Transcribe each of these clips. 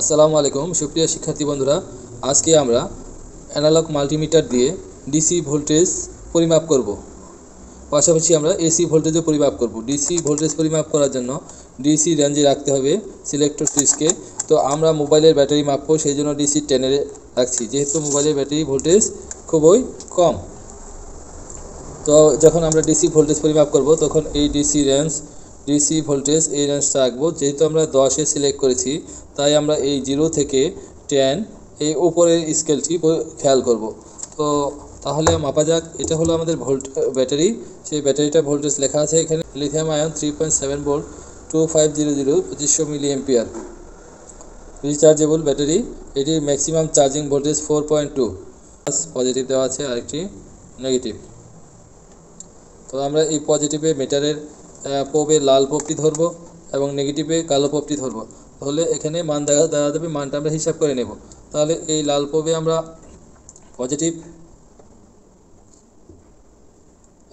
আসসালামু আলাইকুম সুপ্রিয় শিক্ষার্থী বন্ধুরা, আজকে আমরা অ্যানালগ মাল্টিমিটার দিয়ে ডিসি ভোল্টেজ পরিমাপ করব। পাশাপাশি আমরা এসি ভোল্টেজও পরিমাপ করব। ডিসি ভোল্টেজ পরিমাপ করার জন্য ডিসি রেঞ্জে রাখতে হবে সিলেক্টর সুইচকে। তো আমরা মোবাইলের ব্যাটারি মাপবো, সেই জন্য ডিসি 10 রাখছি, যেহেতু মোবাইলের ব্যাটারি ভোল্টেজ খুবই কম। তো যখন আমরা ডিসি ভোল্টেজ পরিমাপ করব তখন এই ডিসি ভোল্টেজ এই রেঞ্জটা রাখবো। যেহেতু আমরা 10 সিলেক্ট করেছি, তাই আমরা এই 0 থেকে 10 এই উপরের স্কেলটি খেয়াল করব। তো তাহলে মাপা যাক। এটা হলো আমাদের ব্যাটারি। সেই ব্যাটারিটা ভোল্টেজ লেখা আছে এখানে, lithium ion 3.7 volt 2500 2500 milliampere rechargeable battery. এটির ম্যাক্সিমাম চার্জিং ভোল্টেজ 4.2, পজিটিভ দেওয়া আছে, আরেকটি নেগেটিভ। তো আমরা এই পজিটিভে মিটারের প্রোবে লাল প্রোবটি ধরব এবং নেগেটিভে কালো প্রোবটি ধরব। তাহলে এখানে মান দেখা যাবে, মানটা আমরা হিসাব করে নেব। তাহলে এই লাল প্রোবে আমরা পজিটিভ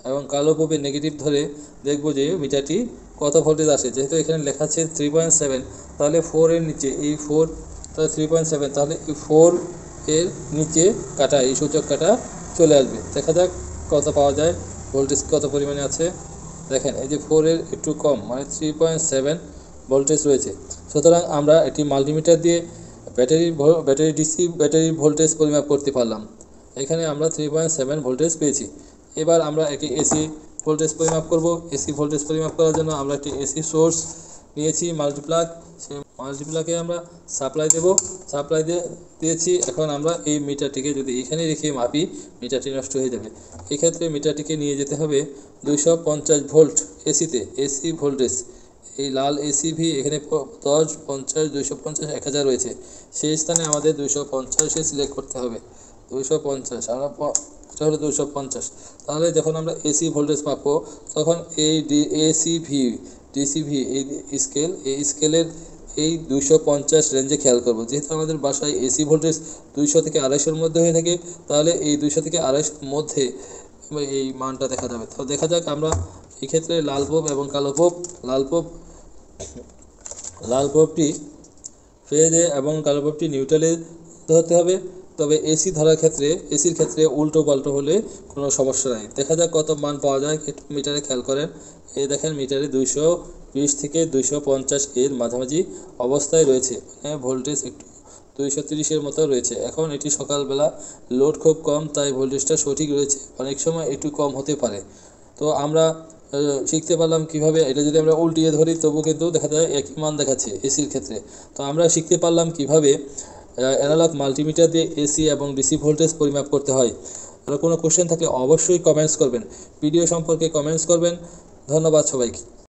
এবং কালো প্রোবে নেগেটিভ ধরে দেখব যে মিটারটি কত ভোল্টেজ আসে। যেহেতু এখানে লেখা আছে 3.7, তাহলে 4 এর নিচে এই 4, তাহলে 3.7, তাহলে এই 4 এর নিচে কাটা, এই সূচক কাটা চলে আসবে। দেখা যাক কত পাওয়া যায়, ভোল্টেজ কত পরিমাণে আছে। দেখেন এই যে 4 এর একটু কম, মানে 3.7 ভোল্টেজ রয়েছে। সুতরাং আমরা একটি মাল্টিমিটার দিয়ে ব্যাটারির ভোল্টেজ পরিমাপ করতে পারলাম। এখানে আমরা 3.7 ভোল্টেজ পেয়েছি। এবার আমরা একটি এসি ভোল্টেজ পরিমাপ করব। এসি ভোল্টেজ পরিমাপ করার জন্য আমরা একটি এসি সোর্স নিয়েছি, মাল্টিপ্লাগ। সেই মাল্টিপ্লাগে আমরা সাপ্লাই দিয়েছি। এখন আমরা এই মিটারটিকে যদি এখানে রেখে মাপি, মিটারটি নষ্ট হয়ে যাবে। এক্ষেত্রে মিটারটিকে নিয়ে যেতে হবে 250 ভোল্ট এসি ভোল্টেজ। এই লাল এসিভি এখানে 10, 50, 250, 1000 রয়েছে। সেই স্থানে আমাদের 250 সিলেক্ট করতে হবে। 250, আমরা এটা হলো 250। তাহলে যখন আমরা এসি ভোল্টেজ মাপবো, তখন এই ডিসিভি এই স্কেলের এই 250 রেঞ্জে খেয়াল করব। যেহেতু আমাদের বাসায় এসি ভোল্টেজ 200 থেকে 250-এর মধ্যে হয়ে থাকে, তাহলে এই 200 থেকে 250-এর মধ্যে এই মানটা দেখা যাবে। তো দেখা যাক আমরা এক্ষেত্রে লাল প্রোব এবং কালো প্রোব, লাল প্রোবটি ফেজে এবং কালো প্রোবটি নিউট্রালে ধরতে হবে। তবে এসির ক্ষেত্রে উল্টো পাল্টো হলে কোনো সমস্যা নাই। দেখা যাক কত মান পাওয়া যায়, একটু মিটারে খেয়াল করেন। এই দেখেন মিটারে 220 থেকে 250 এর মাঝামাঝি অবস্থায় রয়েছে, মানে ভোল্টেজ একটু 230-এর মতো রয়েছে। এখন এটি সকালবেলা, লোড খুব কম, তাই ভোল্টেজটা সঠিক রয়েছে। অনেক সময় একটু কম হতে পারে। তো আমরা শিখতে পারলাম কিভাবে, এটা যদি আমরা উল্টিয়ে ধরি তবু কিন্তু দেখা যায় একই মান দেখাচ্ছে এসির ক্ষেত্রে। তো আমরা শিখতে পারলাম কিভাবে অ্যানালগ মাল্টিমিটার দিয়ে এসি এবং ডিসি ভোল্টেজ পরিমাপ করতে হয়। আর কোনো কোশ্চেন থাকলে অবশ্যই কমেন্টস করবেন, ভিডিও সম্পর্কে কমেন্টস করবেন। ধন্যবাদ সবাইকে।